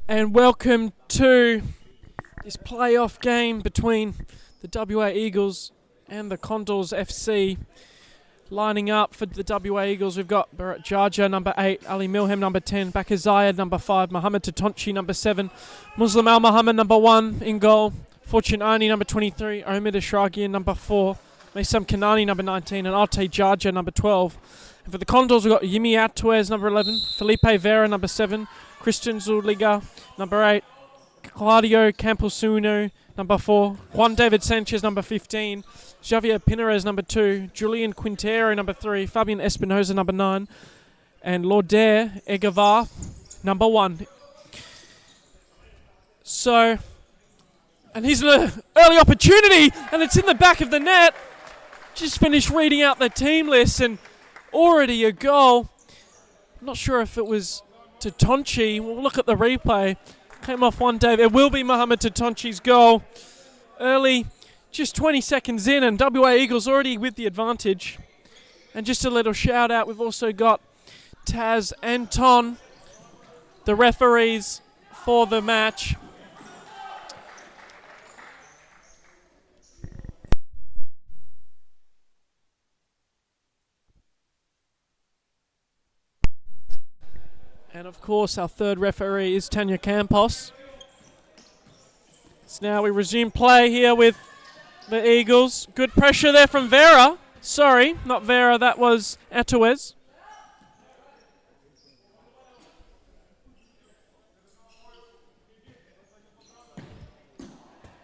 And welcome to this playoff game between the WA Eagles and the Condors FC. Lining up for the WA Eagles, we've got Barat Jaja, number 8, Ali Milham, number 10, Bakar Zayed, number 5, Mohamed Tatonchi, number 7, Muslim Al Mohammed, number 1, in goal, Fortune Ani, number 23, Omid Ashragian, number 4, Maysam Kanani, number 19, and Arte Jaja, number 12. And for the Condors, we've got Yimi Atuez, number 11, Felipe Vera, number 7, Christian Zuliga, number 8, Claudio Camposuno, number 4, Juan David Sanchez, number 15, Javier Pinares, number 2, Julian Quintero, number 3, Fabian Espinoza, number 9, and Lauder Egavar, number 1. So, and here's an early opportunity, and it's in the back of the net. Just finished reading out the team list, and already a goal. I'm not sure if it was Tatonchi. We'll look at the replay. Came off one day. It will be Mohamed Tatonchi's goal. Early, just 20 seconds in, and WA Eagles already with the advantage. And just a little shout out, we've also got Taz and Ton, the referees for the match. And of course, our third referee is Tanya Campos. So now we resume play here with the Eagles. Good pressure there from Vera. Sorry, not Vera, that was Atuez.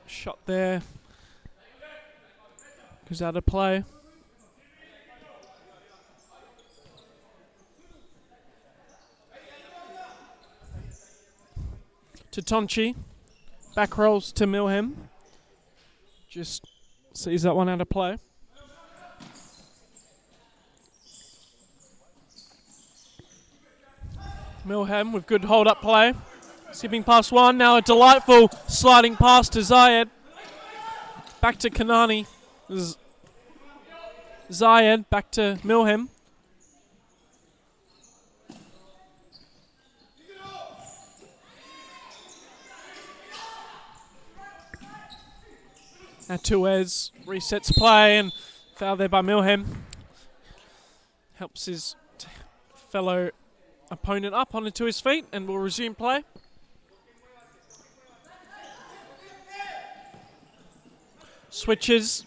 Shot there. Goes out of play. Tatonchi, back rolls to Milham. Just sees that one out of play. Milham with good hold-up play. Skipping past one, now a delightful sliding pass to Zayed. Back to Kanani. Zayed, back to Milham. Atuez resets play and foul there by Milham. Helps his fellow opponent up onto his feet and will resume play. Switches,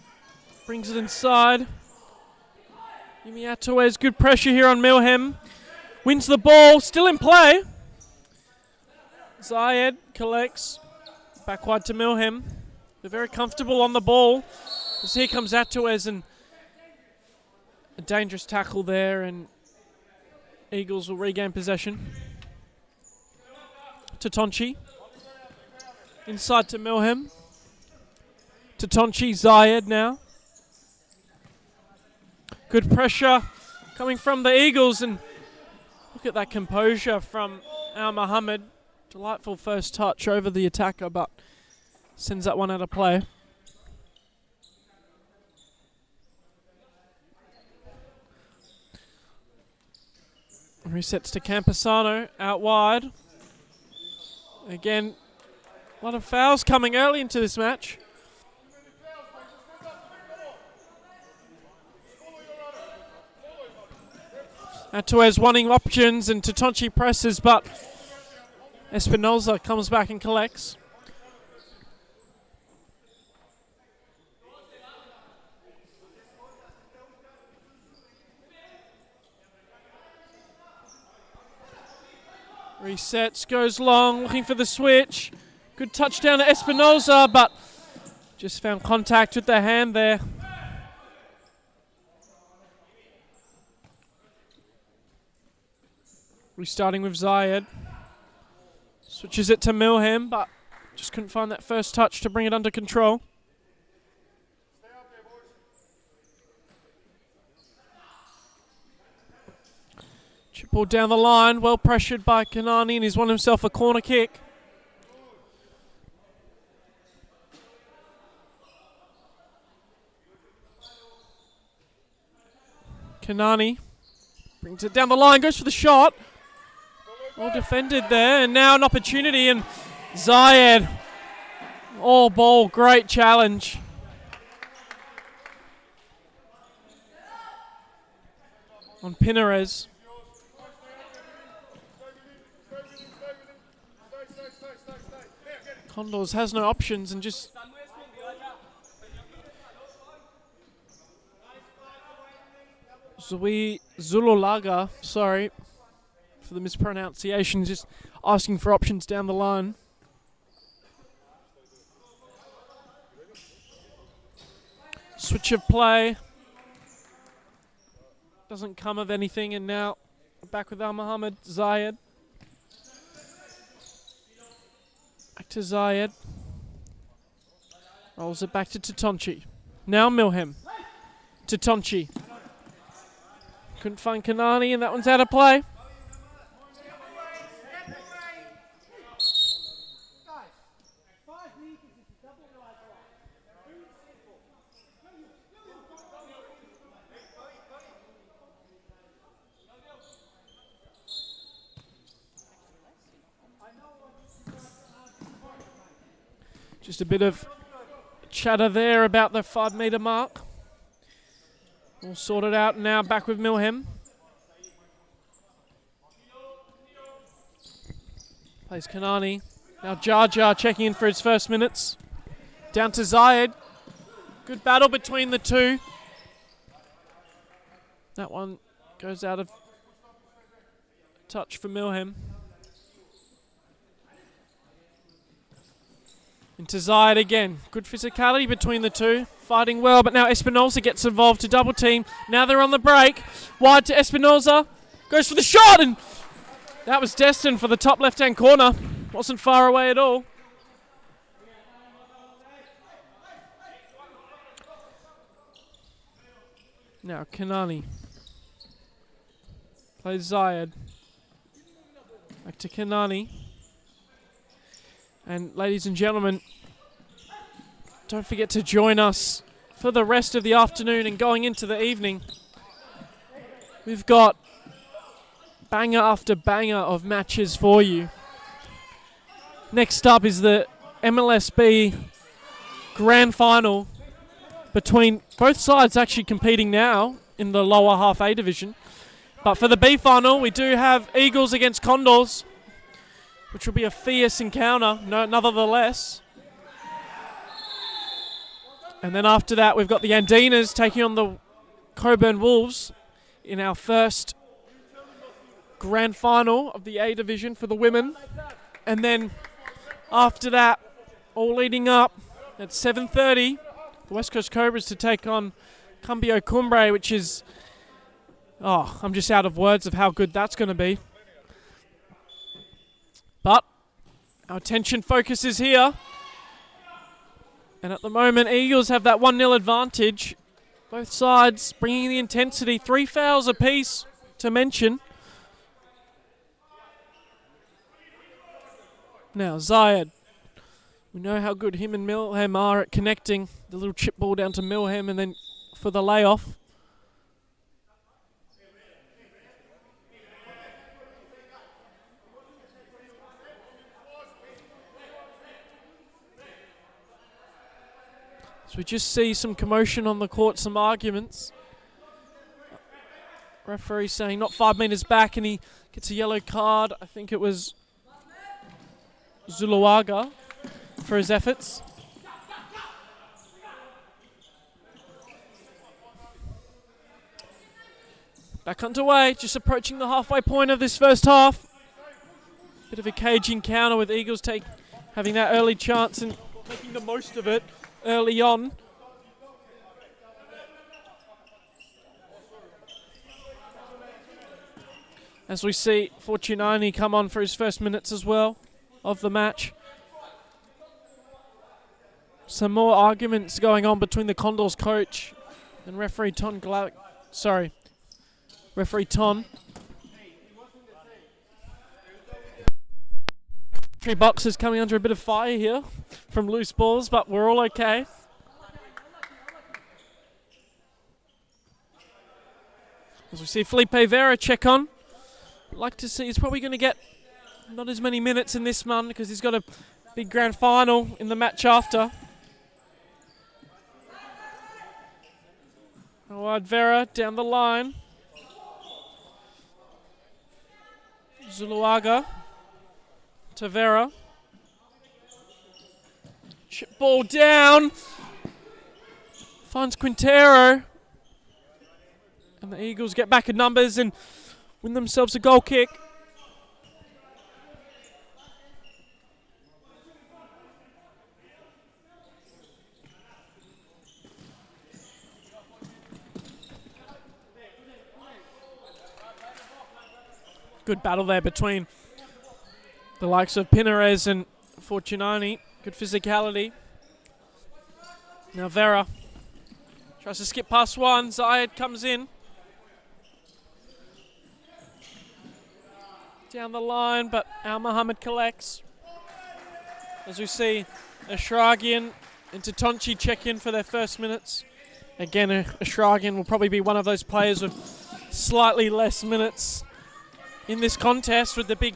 brings it inside. Yimi Atuez, good pressure here on Milham. Wins the ball, still in play. Zayed collects, back wide to Milham. They're very comfortable on the ball. As here comes Atuez, and a dangerous tackle there, and Eagles will regain possession. Tatonchi. Inside to Milham. Tatonchi, Zayed now. Good pressure coming from the Eagles, and look at that composure from Al Mohammed. Delightful first touch over the attacker, but sends that one out of play. Resets to Camposano out wide. Again, a lot of fouls coming early into this match. Atuez wanting options, and Tatonchi presses, but Espinoza comes back and collects. Resets, goes long, looking for the switch. Good touchdown to Espinoza, but just found contact with the hand there. Restarting with Zayed. Switches it to Milham, but just couldn't find that first touch to bring it under control. Chip ball down the line, well pressured by Kanani, and he's won himself a corner kick. Kanani brings it down the line, goes for the shot. Well defended there, and now an opportunity, and Zayed, all ball, great challenge. On Pinares. Condors has no options and just Supa-Liga, sorry for the mispronunciation, just asking for options down the line. Switch of play. Doesn't come of anything, and now back with Al-Mohammed. Zayed. Back to Zayed. Rolls it back to Tatonchi. Now Milhem. Tatonchi. Couldn't find Kanani, and that one's out of play. Just a bit of chatter there about the 5 metre mark. All sorted out now, back with Milhem. Plays Kanani. Now Jar Jar checking in for his first minutes. Down to Zayed. Good battle between the two. That one goes out of touch for Milhem. Into Zayed again. Good physicality between the two. Fighting well, but now Espinosa gets involved to double team. Now they're on the break. Wide to Espinosa. Goes for the shot, and that was destined for the top left-hand corner. Wasn't far away at all. Now Kanani. Plays Zayed. Back to Kanani. And ladies and gentlemen, don't forget to join us for the rest of the afternoon and going into the evening. We've got banger after banger of matches for you. Next up is the MLSB Grand Final between both sides actually competing now in the lower half A division. But for the B final, we do have Eagles against Condors, which will be a fierce encounter, nonetheless. And then after that, we've got the Andinas taking on the Coburn Wolves in our first grand final of the A division for the women. And then after that, all leading up at 7:30, the West Coast Cobras to take on Cumbio Cumbre, which is, I'm just out of words of how good that's going to be. But our attention focus is here. And at the moment, Eagles have that 1-0 advantage. Both sides bringing the intensity. 3 fouls apiece to mention. Now, Zayed. We know how good him and Milhem are at connecting. The little chip ball down to Milhem and then for the layoff. So we just see some commotion on the court, some arguments. Referee saying not 5 meters back, and he gets a yellow card. I think it was Supa-Liga for his efforts. Back underway, just approaching the halfway point of this first half. Bit of a cage encounter with Eagles having that early chance and making the most of it early on. As we see Fortunani come on for his first minutes as well of the match. Some more arguments going on between the Condors coach and referee Ton. Referee Ton. Three boxes coming under a bit of fire here from loose balls, but we're all okay. As we see Felipe Vera check on like to see, he's probably going to get not as many minutes in this one because he's got a big grand final in the match after. Wide Vera down the line. Zuluaga to Vera. Chip ball down. Finds Quintero. And the Eagles get back in numbers and win themselves a goal kick. Good battle there between the likes of Pinares and Fortunani. Good physicality. Now Vera tries to skip past one. Zayed comes in. Down the line, but Al Mohammed collects. As we see Ashragian and Tatonchi check in for their first minutes. Again, Ashragian will probably be one of those players with slightly less minutes in this contest, with the big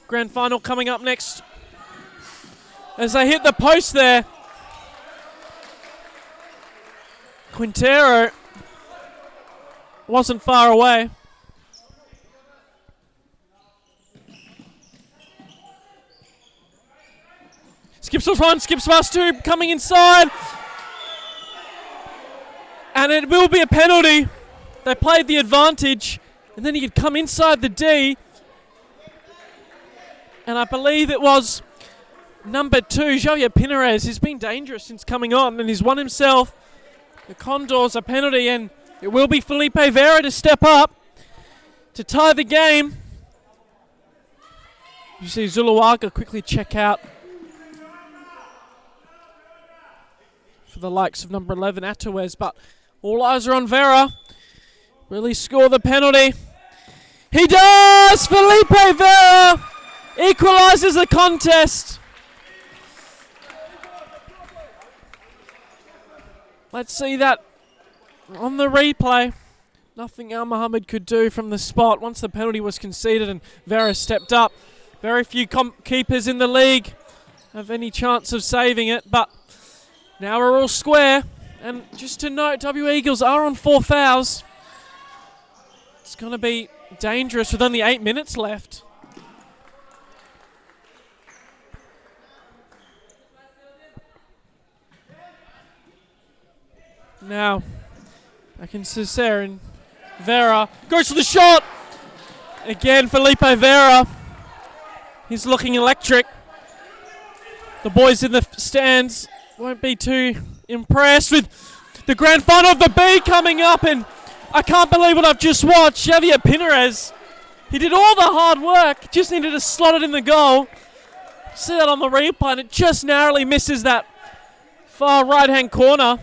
grand final coming up next. As they hit the post there, Quintero wasn't far away. Skips one, skips past two, coming inside. And it will be a penalty. They played the advantage. And then he could come inside the D. And I believe it was number 2, Javier Pinares. He's been dangerous since coming on, and he's won himself the Condors a penalty. And it will be Felipe Vera to step up to tie the game. You see Zuluaga quickly check out for the likes of number 11, Atawez. But all eyes are on Vera. Will he score the penalty? He does! Felipe Vera equalizes the contest. Let's see that on the replay. Nothing Al Mohammed could do from the spot once the penalty was conceded and Vera stepped up. Very few keepers in the league have any chance of saving it, but now we're all square. And just to note, W Eagles are on 4 fouls. It's going to be dangerous with only 8 minutes left. Now, back in Cesare and Vera goes for the shot. Again, Felipe Vera. He's looking electric. The boys in the stands won't be too impressed with the grand final of the B coming up, and I can't believe what I've just watched. Javier Pinares, he did all the hard work, just needed to slot it in the goal. See that on the replay, and it just narrowly misses that far right-hand corner.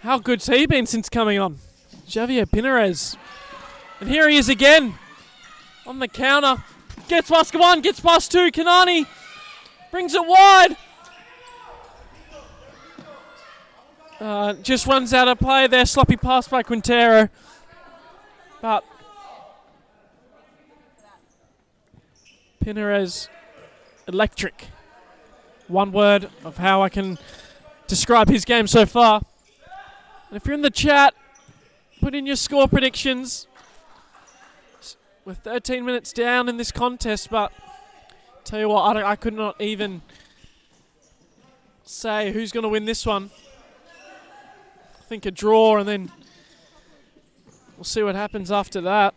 How good's he been since coming on? Javier Pinares. And here he is again on the counter. Gets past one, gets past two. Kanani brings it wide. Just runs out of play there. Sloppy pass by Quintero. But Pinares, electric. One word of how I can describe his game so far. And if you're in the chat, put in your score predictions. We're 13 minutes down in this contest, but tell you what, I could not even say who's going to win this one. I think a draw, and then we'll see what happens after that.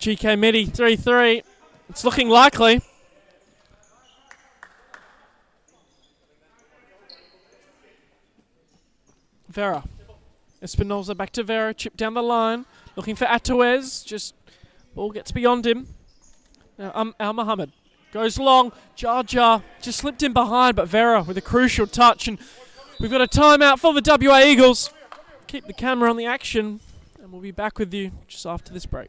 GK Midi 3-3. It's looking likely. Vera. Espinosa back to Vera. Chip down the line. Looking for Atawez. Just ball gets beyond him. Now Al Mohammed goes long. Jar Jar just slipped in behind, but Vera with a crucial touch. And we've got a timeout for the WA Eagles. Keep the camera on the action, and we'll be back with you just after this break.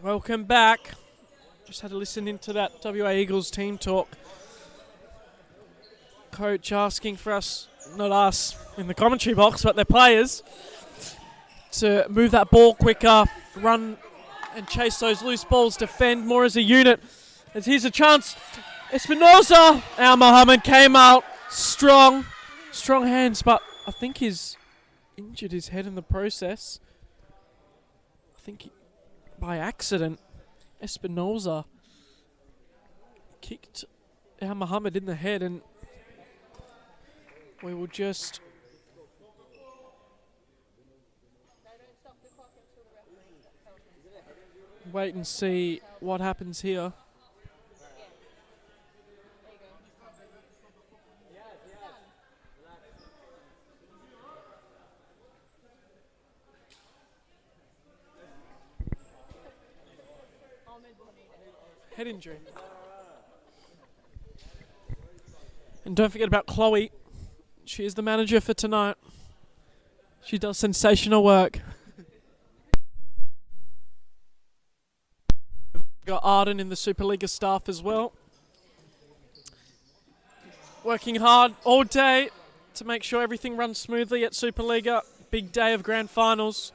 Welcome back. Just had to listen into that WA Eagles team talk. Coach asking for us, not us in the commentary box, but their players, to move that ball quicker, run and chase those loose balls, defend more as a unit. As here's a chance. Espinosa. Al Muhammad came out strong hands, but I think he's injured his head in the process. I think by accident, Espinosa kicked Al Muhammad in the head, and we will just wait and see what happens here. Head injury. And don't forget about Chloe. She is the manager for tonight. She does sensational work. We've got Arden in the Supa-Liga staff as well. Working hard all day to make sure everything runs smoothly at Supa-Liga. Big day of grand finals.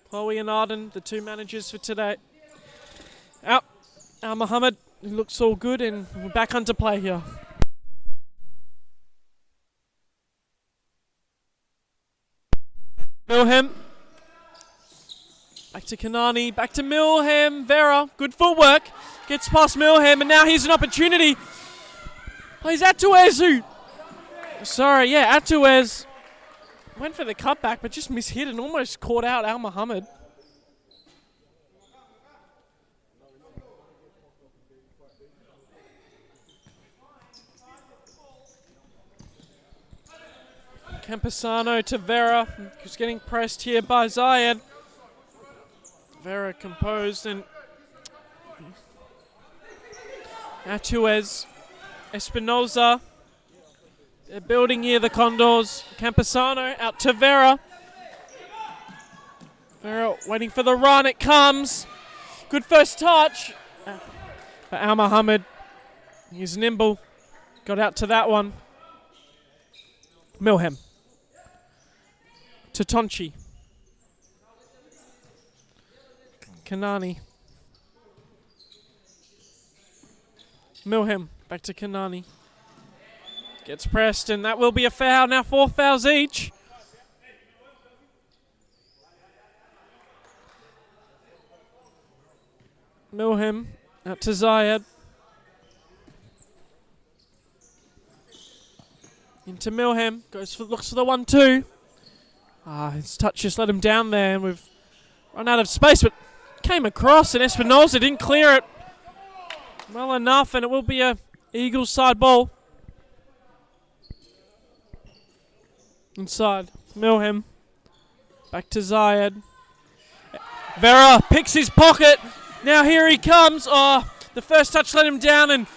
Chloe and Arden, the two managers for today. Out. Al Muhammad, it looks all good, and we're back onto play here. Milham. Back to Kanani, back to Milham. Vera, good footwork. Gets past Milham, and now here's an opportunity. Oh, he's Atuez who... Sorry, yeah, Atuez went for the cutback, but just mishit and almost caught out Al Muhammad. Campesano to Vera, who's getting pressed here by Zayed. Vera composed, and Atuez, Espinosa. They're building here, the Condors. Campesano out to Vera. Vera waiting for the run, it comes. Good first touch. But Al Muhammad, he's nimble. Got out to that one. Milham. To Tonchi. Kanani. Milham back to Kanani. Gets pressed, and that will be a foul. Now 4 fouls each. Milham out to Zayed. Into Milham. Looks for the 1-2. His touch just let him down there, and we've run out of space, but came across, and Espinosa didn't clear it well enough, and it will be a Eagles side ball. Inside, Milham. Back to Zayed. Vera picks his pocket. Now here he comes. Oh, the first touch let him down, and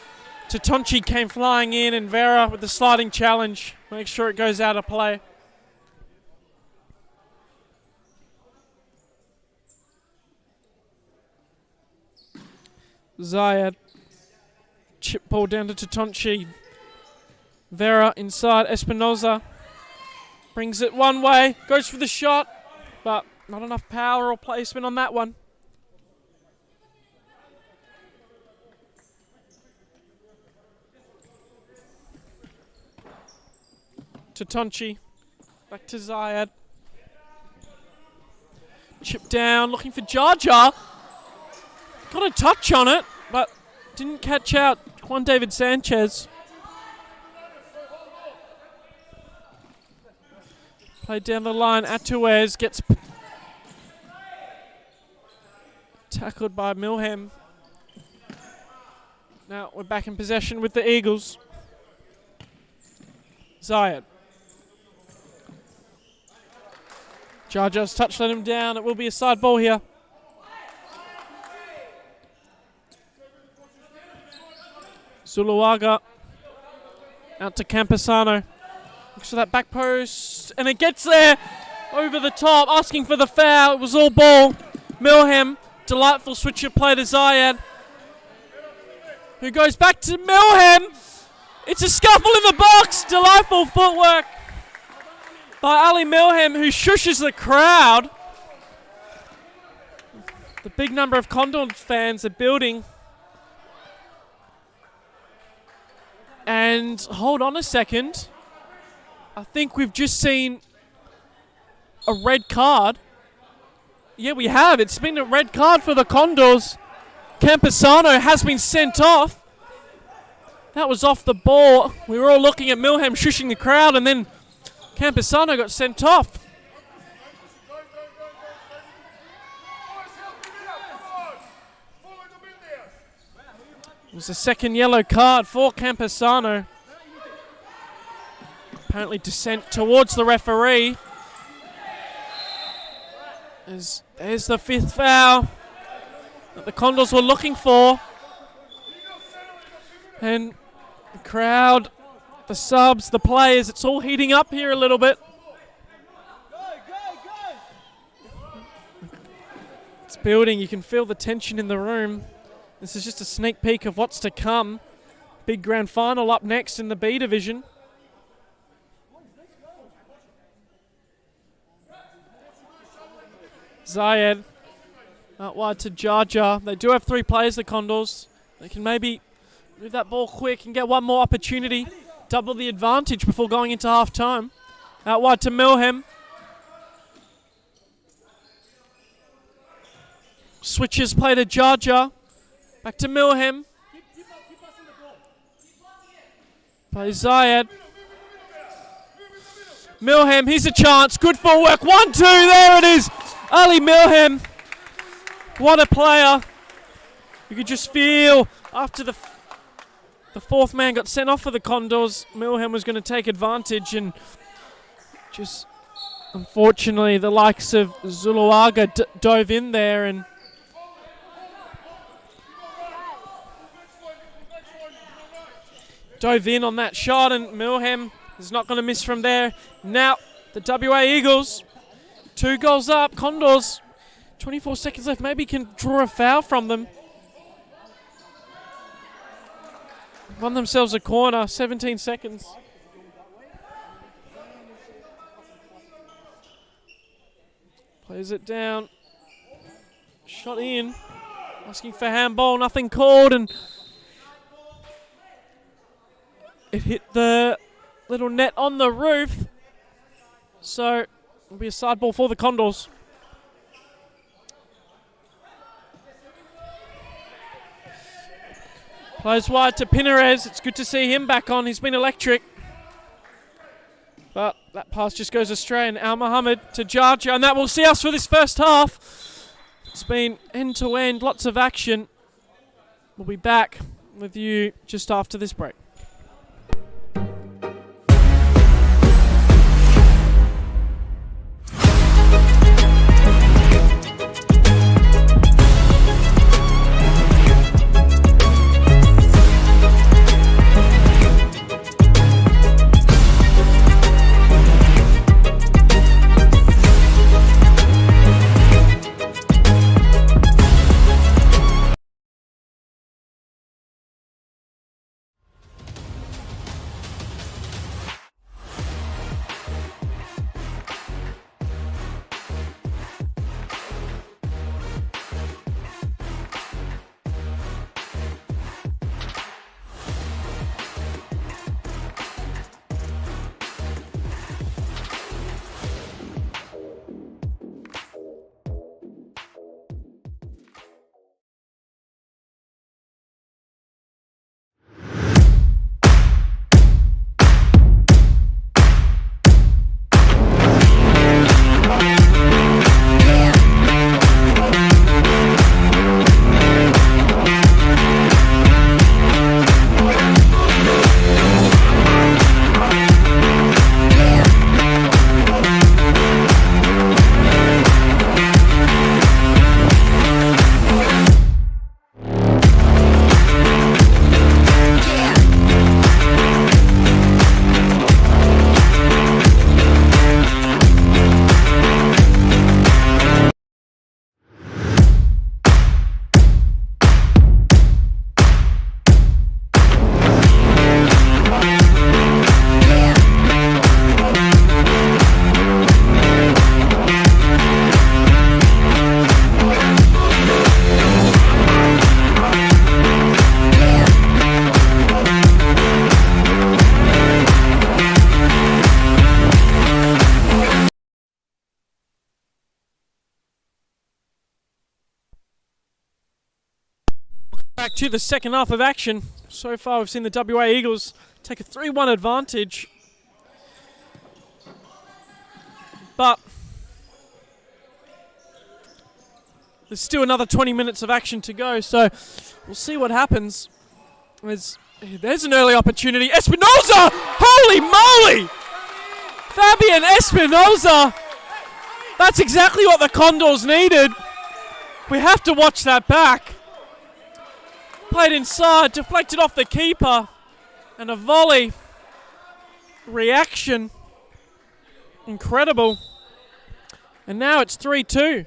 Tatonchi came flying in, and Vera with the sliding challenge. Make sure it goes out of play. Zayed. Chip ball down to Tatonchi. Vera inside. Espinosa brings it one way. Goes for the shot, but not enough power or placement on that one. Tatonchi. Back to Zayed. Chip down, looking for Jar. Got a touch on it, but didn't catch out Juan David Sanchez. Played down the line. Atuez gets tackled by Milham. Now we're back in possession with the Eagles. Zayed. Jarjar's touch let him down. It will be a side ball here. Zuluaga out to Campesano. Looks for that back post, and it gets there over the top, asking for the foul. It was all ball. Milham delightful switch of play to Zayed, who goes back to Milham. It's a scuffle in the box. Delightful footwork by Ali Milham, who shushes the crowd. The big number of Condors fans are building. And hold on a second. I think we've just seen a red card. Yeah, we have. It's been a red card for the Condors. Campesano has been sent off. That was off the ball. We were all looking at Milham shushing the crowd, and then Campesano got sent off. It was a second yellow card for Campesano. Apparently descent towards the referee. There's the fifth foul that the Condors were looking for. And the crowd, the subs, the players, it's all heating up here a little bit. It's building. You can feel the tension in the room. This is just a sneak peek of what's to come. Big grand final up next in the B division. Zayed out wide to Jaja. They do have three players, the Condors. They can maybe move that ball quick and get one more opportunity. Double the advantage before going into half time. Out wide to Milham. Switches play to Jaja. Back to Milham. Play Zayed. Milham, here's a chance. Good footwork. 1-2. There it is. Ali Milham. What a player. You could just feel after the fourth man got sent off for the Condors, Milham was going to take advantage, and just unfortunately the likes of Supa-Liga dove in there and dove in on that shot, and Milham is not going to miss from there. Now the WA Eagles, 2 goals up. Condors, 24 seconds left. Maybe can draw a foul from them. Won themselves a corner, 17 seconds. Plays it down. Shot in. Asking for handball, nothing called, and it hit the little net on the roof. So it'll be a side ball for the Condors. Plays wide to Pinares. It's good to see him back on. He's been electric. But that pass just goes astray. And Al Mohammed to Jaja. And that will see us for this first half. It's been end-to-end, lots of action. We'll be back with you just after this break. back to the second half of action. So far, we've seen the WA Eagles take a 3-1 advantage. But there's still another 20 minutes of action to go, so we'll see what happens. There's an early opportunity. Espinoza! Holy moly! Fabian Espinoza! That's exactly what the Condors needed. We have to watch that back. Played inside, deflected off the keeper, and a volley. Reaction. Incredible. And now it's 3-2.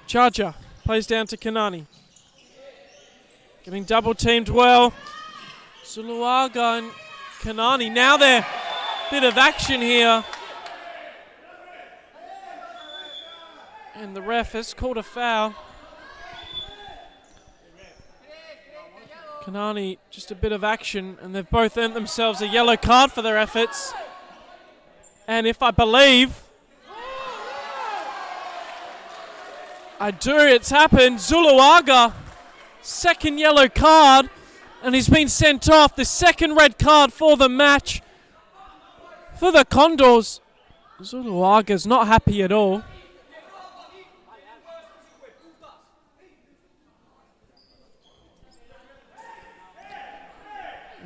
Charger plays down to Kanani. Getting double teamed well. Supa-Liga and Kanani. Now they're bit of action here. And the ref has called a foul. Kanani, just a bit of action, and they've both earned themselves a yellow card for their efforts. And if I believe, I do, it's happened. Supa-Liga, second yellow card, and he's been sent off. The second red card for the match for the Condors. Supa-Liga's not happy at all.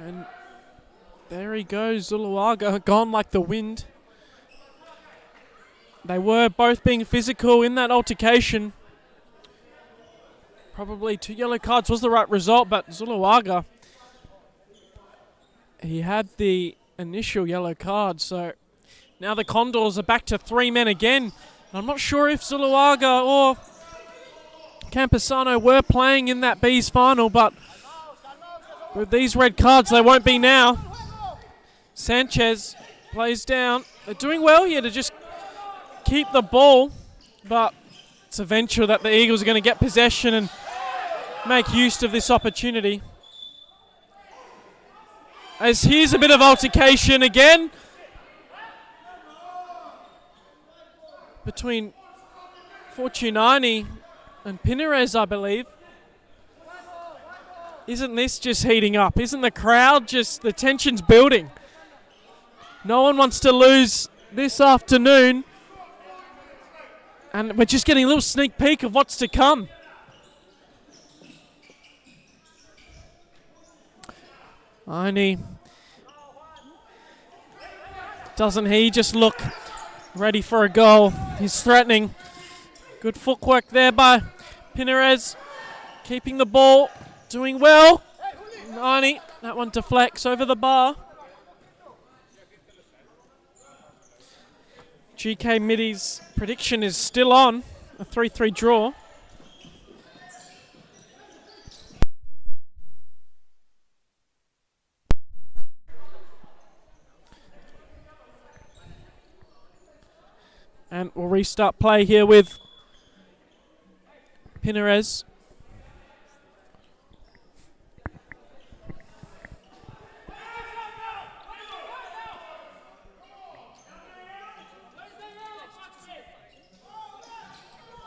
And there he goes, Supa-Liga, gone like the wind. They were both being physical in that altercation. Probably 2 yellow cards was the right result, but Supa-Liga, he had the initial yellow card, so now the Condors are back to 3 men again. I'm not sure if Supa-Liga or Campesano were playing in that B's final, but with these red cards, they won't be now. Sanchez plays down. They're doing well here to just keep the ball, but it's eventual that the Eagles are going to get possession and make use of this opportunity. As here's a bit of altercation again between Fortunani and Pinarez, I believe. Isn't this just heating up? Isn't the crowd just, the tension's building? No one wants to lose this afternoon. And we're just getting a little sneak peek of what's to come. Only doesn't he just look ready for a goal? He's threatening. Good footwork there by Pinarez. Keeping the ball. Doing well. 90. That one deflects over the bar. GK Middy's prediction is still on. A 3-3 draw. And we'll restart play here with Pinarez.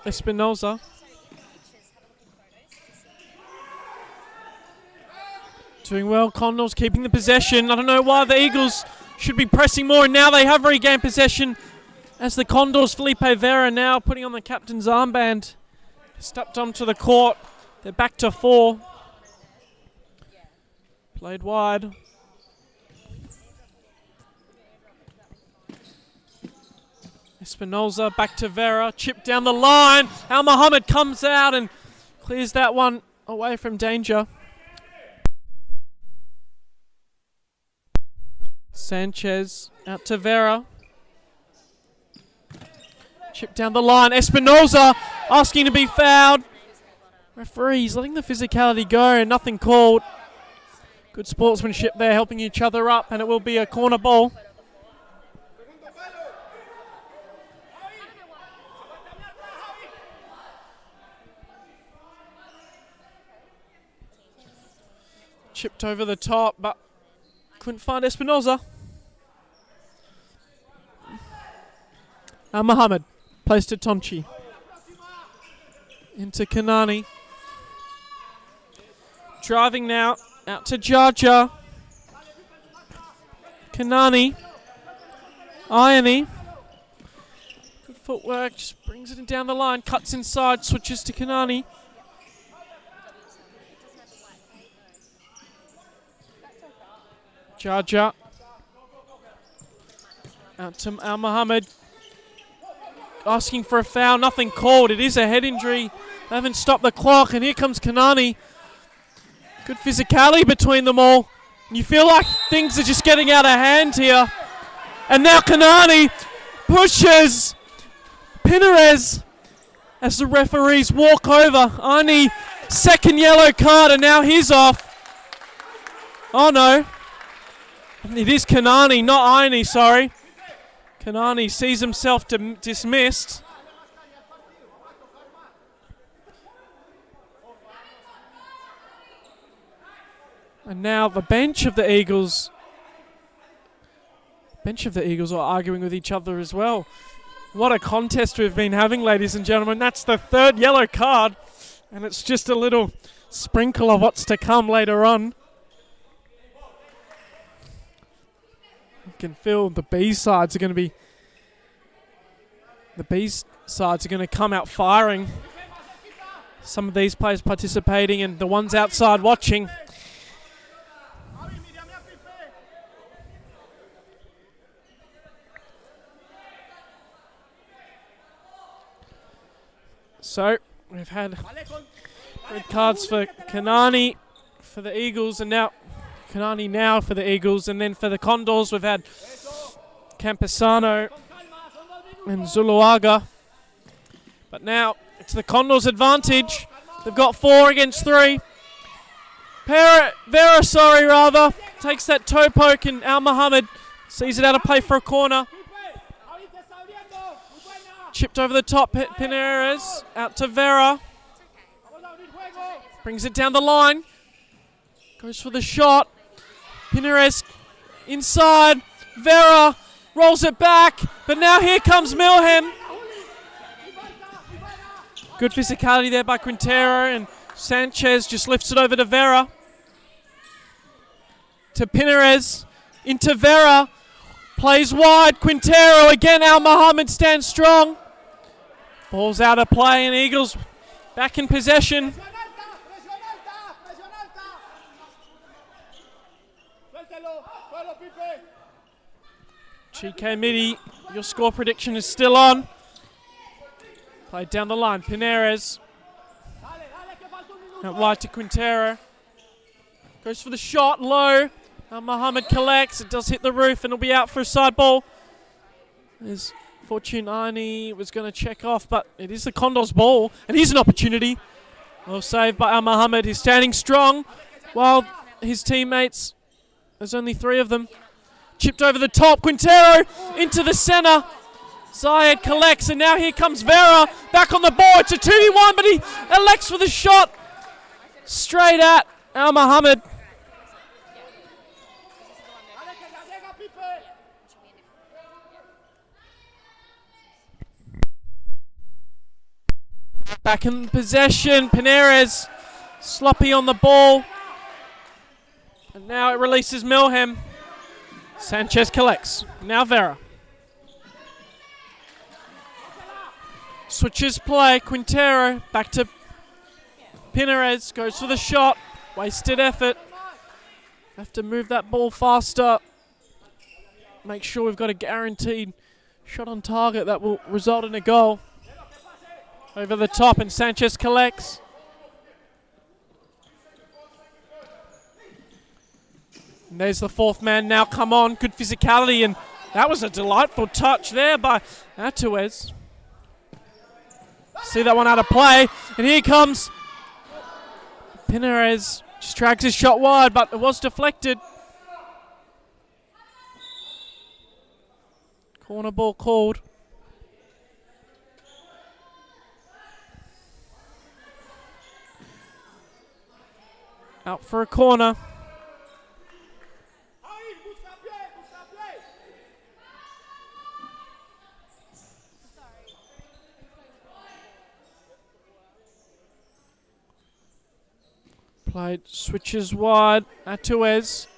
Espinoza. Doing well. Condors keeping the possession. I don't know why the Eagles should be pressing more. And now they have regained possession as the Condors, Felipe Vera now putting on the captain's armband. Stepped onto the court. They're back to 4. Played wide. Espinoza back to Vera, chip down the line. Al Muhammad comes out and clears that one away from danger. Sanchez out to Vera. Chip down the line. Espinoza asking to be fouled. Referees letting the physicality go and nothing called. Good sportsmanship there, helping each other up, and it will be a corner ball. Chipped over the top, but couldn't find Espinoza. Muhammad plays to Tonchi. into Kanani. Driving now, out to Jaja. Kanani. Ione. Good footwork, just brings it down the line, cuts inside, switches to Kanani. Jaja. Out to Al Mohammed. Asking for a foul, nothing called. It is a head injury. They haven't stopped the clock, and here comes Kanani. Good physicality between them all. You feel like things are just getting out of hand here. And now Kanani pushes Pinarez as the referees walk over. Ione, second yellow card, and now he's off. Oh no. It is Kanani, not Ione, sorry. Kanani sees himself dismissed. And now the bench of the Eagles are arguing with each other as well. What a contest we've been having, ladies and gentlemen. That's the third yellow card, and it's just a little sprinkle of what's to come later on. You can feel the B-sides are going to come out firing. Some of these players participating and the ones outside watching. So, we've had red cards for Kanani for the Eagles, and now Kanani now for the Eagles, and then for the Condors we've had Campesano and Zuluaga. But now it's the Condors' advantage. They've got 4 against 3. Vera takes that toe poke, and Al Mohammed sees it out of play for a corner. Chipped over the top, Pinarez out to Vera. Brings it down the line. Goes for the shot. Pinarez inside. Vera rolls it back, but now here comes Milham. Good physicality there by Quintero, and Sanchez just lifts it over to Vera. To Pinarez, into Vera. Plays wide, Quintero again, Al Mohammed stands strong. Ball's out of play, and Eagles back in possession. GK Midi, your score prediction is still on. Played down the line, Pinarez. Out wide to Quintero. Goes for the shot, low. Al Mohammed collects, it does hit the roof, and it'll be out for a side ball. There's Fortune Ione was going to check off, but it is the Condors ball, and here's an opportunity. Well saved by Al Mohammed. He's standing strong while his teammates, there's only 3 of them. Chipped over the top, Quintero into the center. Zayed collects, and now here comes Vera back on the ball. It's a 2v1, but he elects for the shot straight at Al Mohammed. Back in possession, Pinarez sloppy on the ball. And now it releases Milham. Sanchez collects. Now Vera. Switches play, Quintero back to Pinarez, goes for the shot. Wasted effort. Have to move that ball faster. Make sure we've got a guaranteed shot on target that will result in a goal. Over the top, and Sanchez collects. And there's the 4th man now, come on, good physicality, and that was a delightful touch there by Atuez. See that one out of play, and here comes Pinarez, just drags his shot wide, but it was deflected. Corner ball called. Out for a corner. Played, switches wide. Atuez.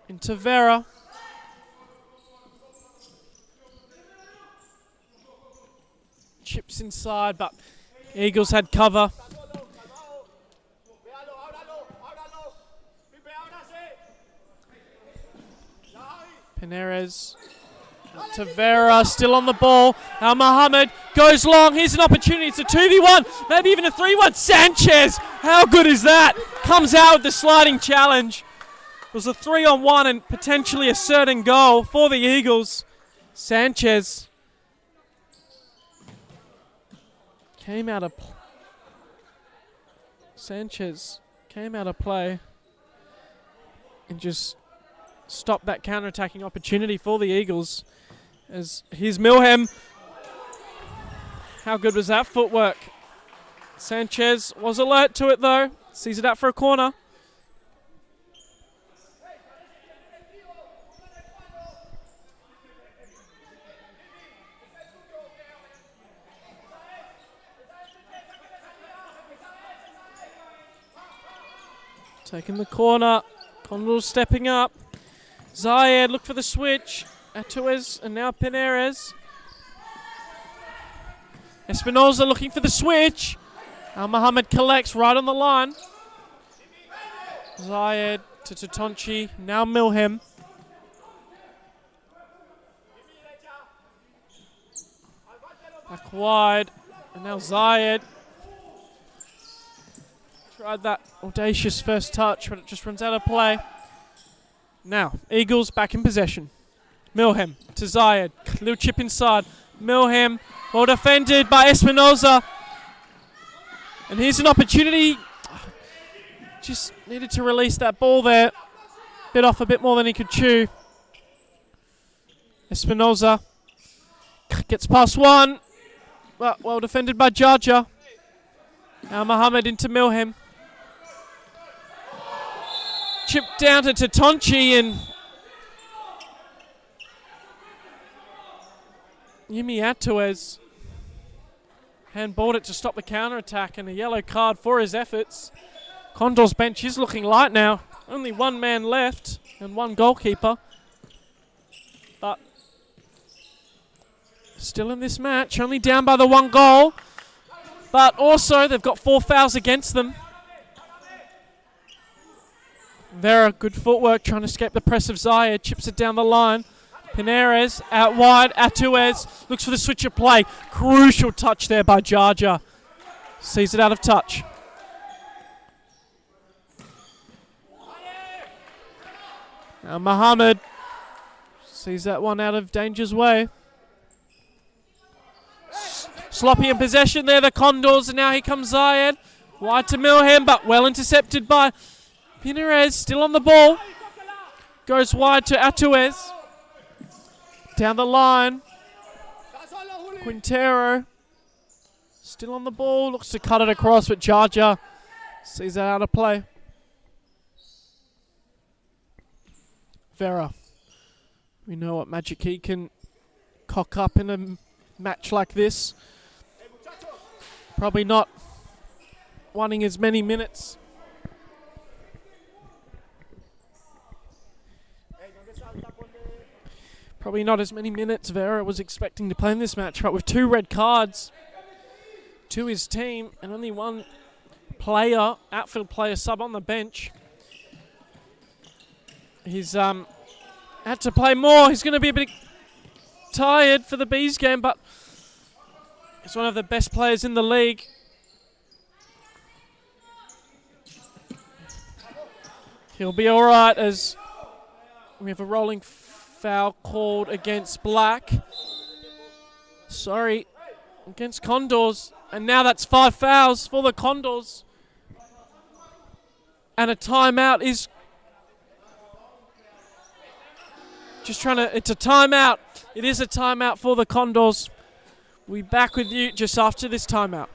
Into Vera. Chips inside, but Eagles had cover. Penarez to Vera, still on the ball. Al Mohammed goes long. Here's an opportunity. It's a 2v1, maybe even a 3-1. Sanchez, how good is that? Comes out with the sliding challenge. It was a 3-on-1 and potentially a certain goal for the Eagles. Sanchez came out of play and just stopped that counter-attacking opportunity for the Eagles. As here's Milham. How good was that footwork? Sanchez was alert to it though. Sees it out for a corner. Taking the corner. Condors stepping up. Zayed look for the switch. Atuez and now Penarez. Espinoza looking for the switch. Al Mohammed collects right on the line. Zayed to Tatonchi. Now Milham. Back wide. And now Zayed. Tried that audacious first touch, but it just runs out of play. Now, Eagles back in possession. Milham to Zayed. Little chip inside. Milham, well defended by Espinoza. And here's an opportunity. Just needed to release that ball there. Bit off a bit more than he could chew. Espinoza gets past one. Well defended by Jaja. Now Mohammed into Milham. Chipped down to Tatonchi and Yimi Atuez handballed it to stop the counter-attack and a yellow card for his efforts. Condors bench is looking light now. Only one man left and one goalkeeper. But still in this match, only down by the one goal. But also they've got 4 fouls against them. Vera, good footwork, trying to escape the press of Zayed. Chips it down the line. Penarez out wide. Atuez looks for the switch of play. Crucial touch there by Jaja. Sees it out of touch. Now Mohammed sees that one out of danger's way. Sloppy in possession there, the Condors, and now here comes Zayed. Wide to Milham, but well intercepted by Penarez, still on the ball. Goes wide to Atuez. Down the line. Quintero. Still on the ball. Looks to cut it across, but Jaja sees that out of play. Vera. We know what magic he can cock up in a match like this. Probably not wanting as many minutes. Probably not as many minutes Vera was expecting to play in this match, but with 2 red cards to his team and only one player, outfield player sub on the bench. He's had to play more. He's going to be a bit tired for the Bees game, but he's one of the best players in the league. He'll be all right as we have a rolling foul called against Black. Sorry, against Condors. And now that's 5 fouls for the Condors. And a timeout is it's a timeout. It is a timeout for the Condors. We'll be back with you just after this timeout.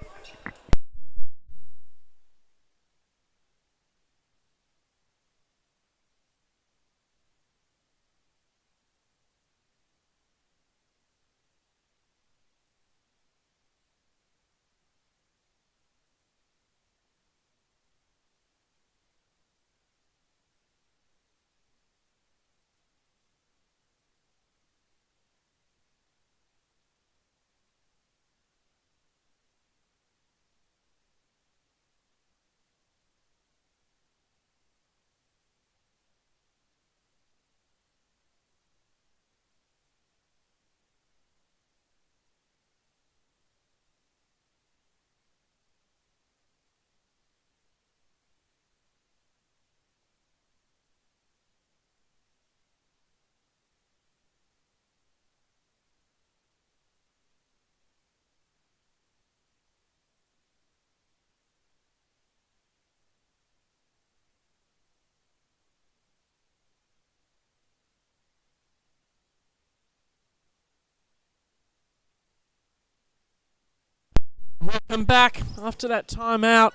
Welcome back after that timeout.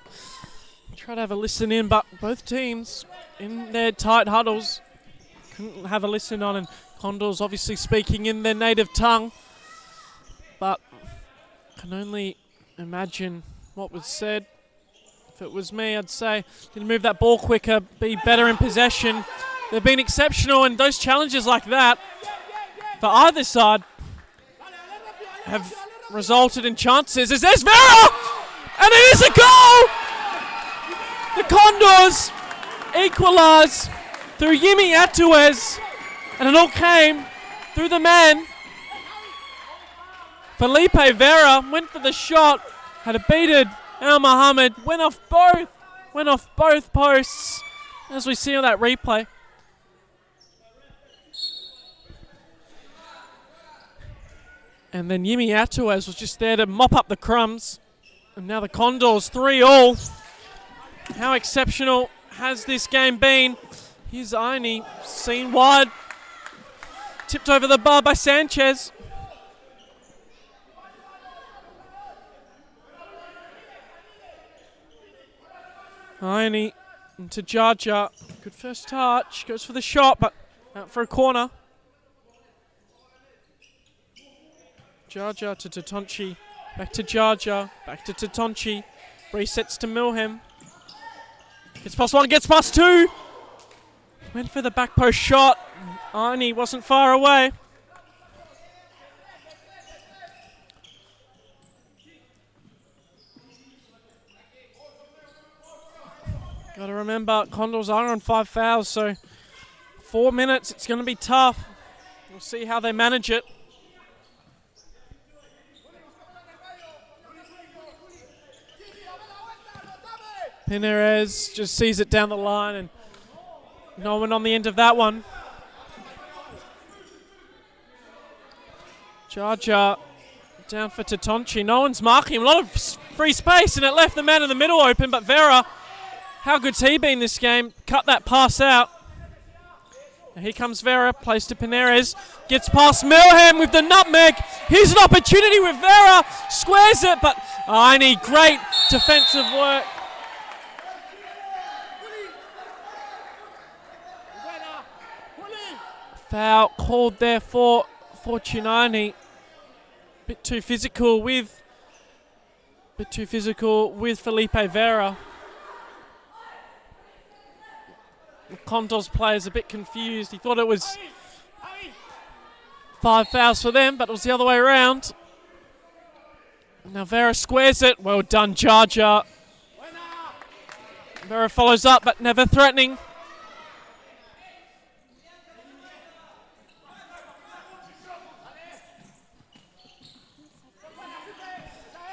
Try to have a listen in, but both teams in their tight huddles couldn't have a listen on, and Condors obviously speaking in their native tongue, but can only imagine what was said. If it was me, I'd say, didn't move that ball quicker, be better in possession. They've been exceptional, and those challenges like that for either side have resulted in chances. As there's Vera! And it is a goal! The Condors equalise through Yimi Atuez, and it all came through the man. Felipe Vera went for the shot, had it beaten. Al Mohammed went off both posts, as we see on that replay. And then Yimi Atuez was just there to mop up the crumbs. And now the Condors 3-all. How exceptional has this game been? Here's Aini, seen wide. Tipped over the bar by Sanchez. Aini into Jaja. Good first touch. Goes for the shot, but out for a corner. Jaja to Tatonchi. Back to Jaja. Back to Tatonchi. Resets to Milham. Gets past one, gets past two. Went for the back post shot. Aini wasn't far away. Got to remember, Condors are on 5 fouls, so 4 minutes, it's going to be tough. We'll see how they manage it. Pinares just sees it down the line, and no one on the end of that one. Jaja down for Tatonchi. No one's marking him. A lot of free space, and it left the man in the middle open, but Vera, how good's he been this game? Cut that pass out. And here comes Vera, plays to Pinares. Gets past Milham with the nutmeg. Here's an opportunity with Vera. Squares it, but Aini, great defensive work. Foul called there for Fortunani. Bit too physical with Felipe Vera. The Condors player's a bit confused. He thought it was 5 fouls for them, but it was the other way around. Now Vera squares it. Well done, Jaja. Vera follows up, but never threatening.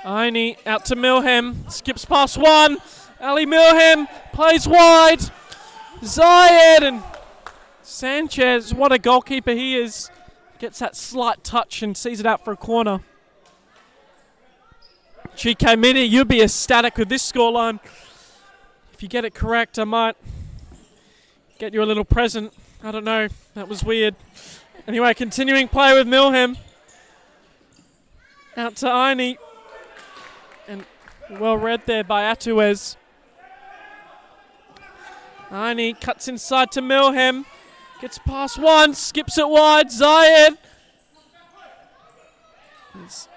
Aini out to Milham, skips past one. Ali Milham plays wide. Zayed and Sanchez, what a goalkeeper he is. Gets that slight touch and sees it out for a corner. GK Mini, you'll be ecstatic with this scoreline. If you get it correct, I might get you a little present. I don't know, that was weird. Anyway, continuing play with Milham. Out to Aini. And well read there by Atuez. Aini cuts inside to Milham. Gets past one, skips it wide. Zayed. He's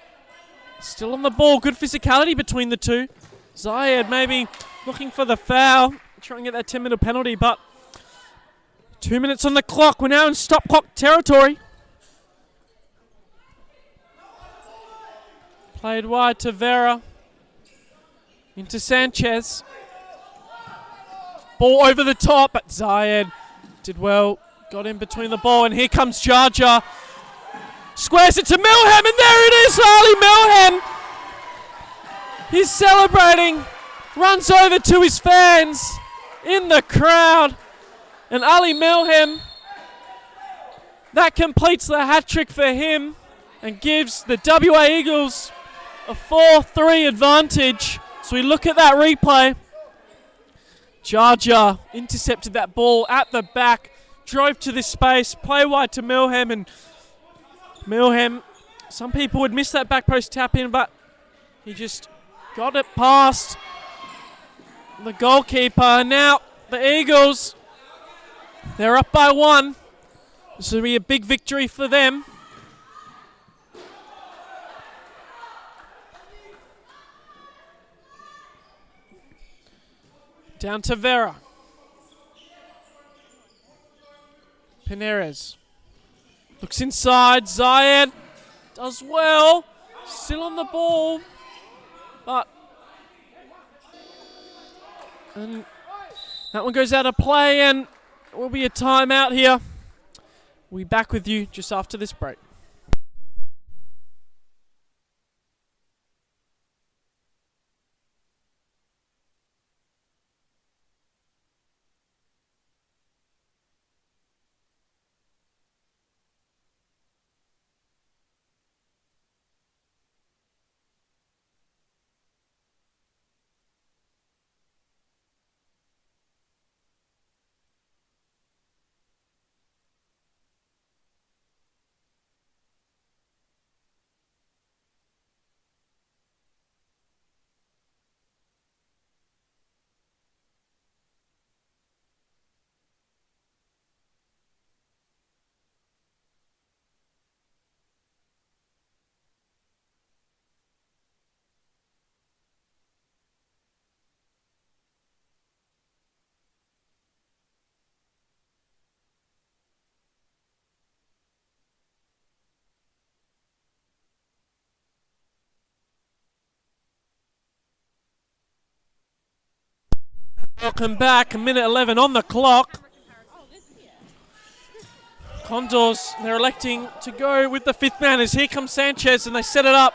still on the ball. Good physicality between the two. Zayed maybe looking for the foul. Trying to get that 10-minute penalty, but 2 minutes on the clock. We're now in stop clock territory. Played wide to Vera. Into Sanchez. Ball over the top, but Zayed did well. Got in between the ball, and here comes Jaja. Squares it to Milham, and there it is, Ali Milham. He's celebrating. Runs over to his fans in the crowd. And Ali Milham, that completes the hat-trick for him and gives the WA Eagles a 4-3 advantage. So we look at that replay. Jaja intercepted that ball at the back, drove to this space, play wide to Milham, and Milham, some people would miss that back post tap in, but he just got it past the goalkeeper. And now the Eagles, they're up by 1. This will be a big victory for them. Down to Vera. Pinares looks inside. Zayed does well. Still on the ball. But and that one goes out of play, and it will be a timeout here. We'll be back with you just after this break. Welcome back, 1:11 on the clock. Condors, they're electing to go with the 5th man as here comes Sanchez, and they set it up.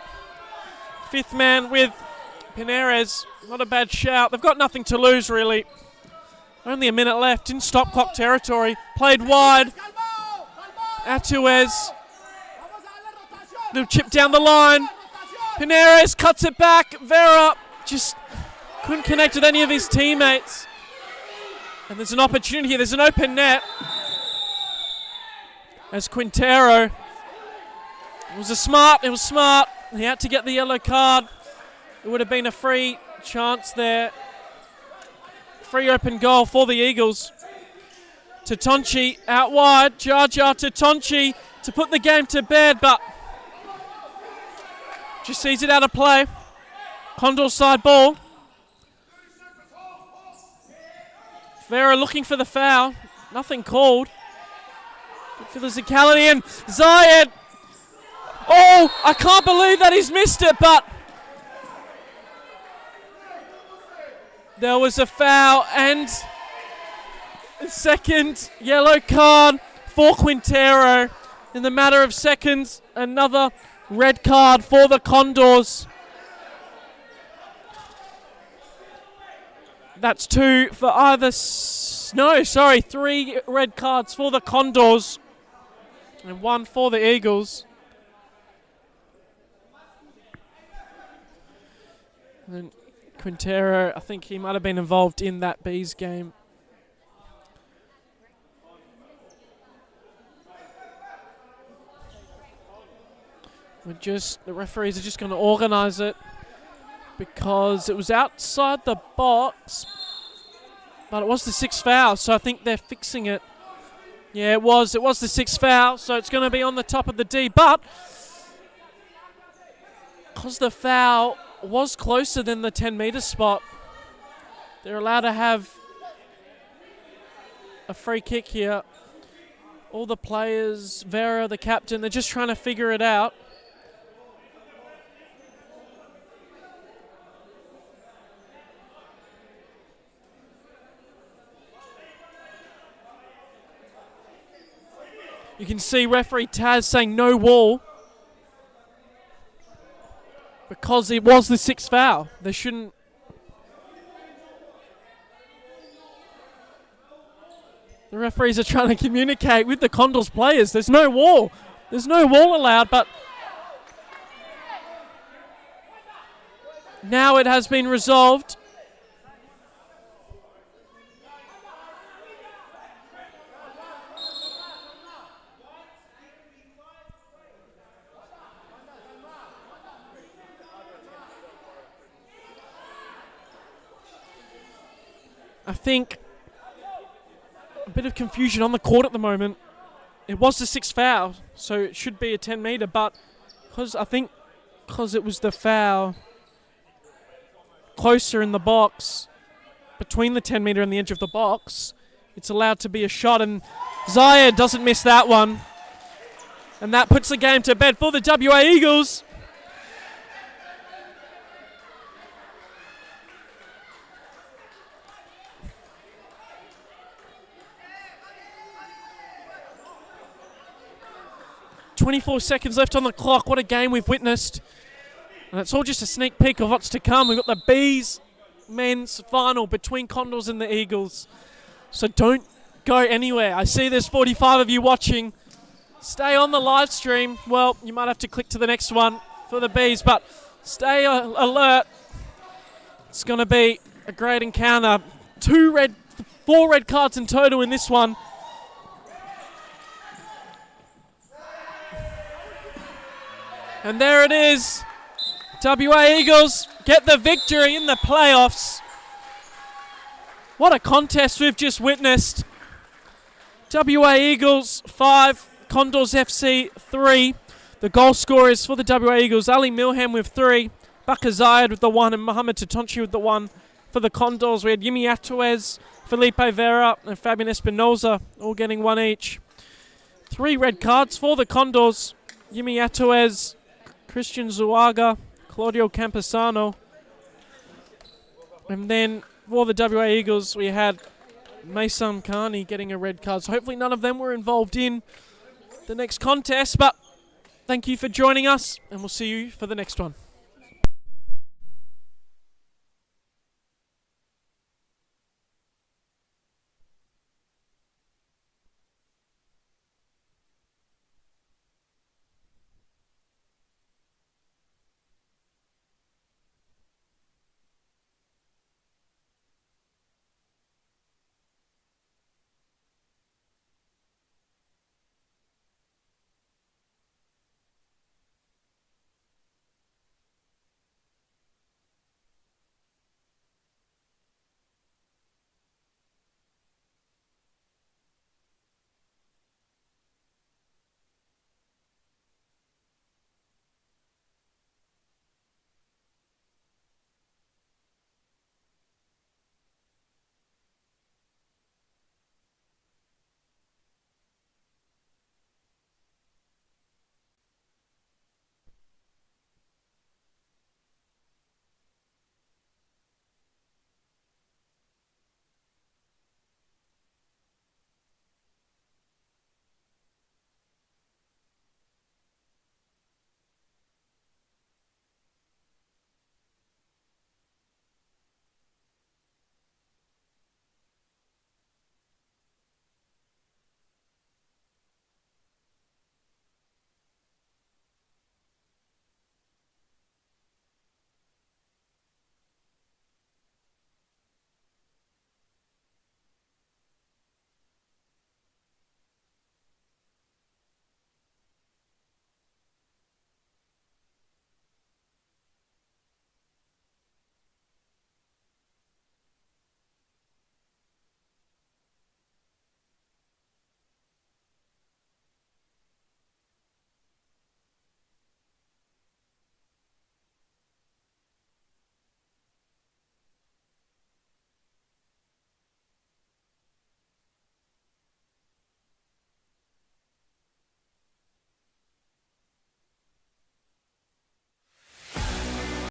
5th man with Pinares. Not a bad shout. They've got nothing to lose, really. Only a minute left in stop clock territory. Played wide. Atuez. Little chip down the line. Pinares cuts it back. Vera just couldn't connect with any of his teammates. And there's an opportunity here. There's an open net. As Quintero. It was smart. He had to get the yellow card. It would have been a free chance there. Free open goal for the Eagles. Tatonchi out wide. Jar to Tonchi to put the game to bed, but just sees it out of play. Condor side ball. Vera looking for the foul. Nothing called. Good for the physicality, and Zayed. Oh, I can't believe that he's missed it, but there was a foul and a second yellow card for Quintero. In the matter of seconds, another red card for the Condors. That's 2 for either. 3 red cards for the Condors and 1 for the Eagles. And Quintero, I think he might have been involved in that Bees game. The referees are just going to organise it because it was outside the box, but it was the 6th foul, so I think they're fixing it. Yeah, it was the 6th foul, so it's going to be on the top of the D, but because the foul was closer than the 10-metre spot, they're allowed to have a free kick here. All the players, Vera, the captain, they're just trying to figure it out. You can see referee Taz saying no wall because it was the 6th foul. They shouldn't. The referees are trying to communicate with the Condors players. There's no wall. There's no wall allowed, but now it has been resolved. I think a bit of confusion on the court at the moment. It was the 6th foul, so it should be a 10 metre, but because it was the foul closer in the box, between the 10 metre and the edge of the box, it's allowed to be a shot, and Zayed doesn't miss that one. And that puts the game to bed for the WA Eagles. "24 seconds left on the clock." What a game we've witnessed. And it's all just a sneak peek of what's to come. We've got the Bees men's final between Condors and the Eagles. So don't go anywhere. I see there's 45 of you watching. Stay on the live stream. Well, you might have to click to the next one for the Bees, but stay alert. It's going to be a great encounter. 4 red cards in total in this one. And there it is. WA Eagles get the victory in the playoffs. What a contest we've just witnessed. WA Eagles 5, Condors FC 3. The goal scorers for the WA Eagles, Ali Milham with 3, Bakar Zayed with the 1, and Mohamed Tatonchi with the 1. For the Condors, we had Yimi Atuez, Felipe Vera, and Fabian Espinoza, all getting 1 each. 3 red cards for the Condors. Yimi Atuez, Christian Zuaga, Claudio Campesano. And then for the WA Eagles, we had Mason Carney getting a red card. So hopefully none of them were involved in the next contest. But thank you for joining us, and we'll see you for the next one.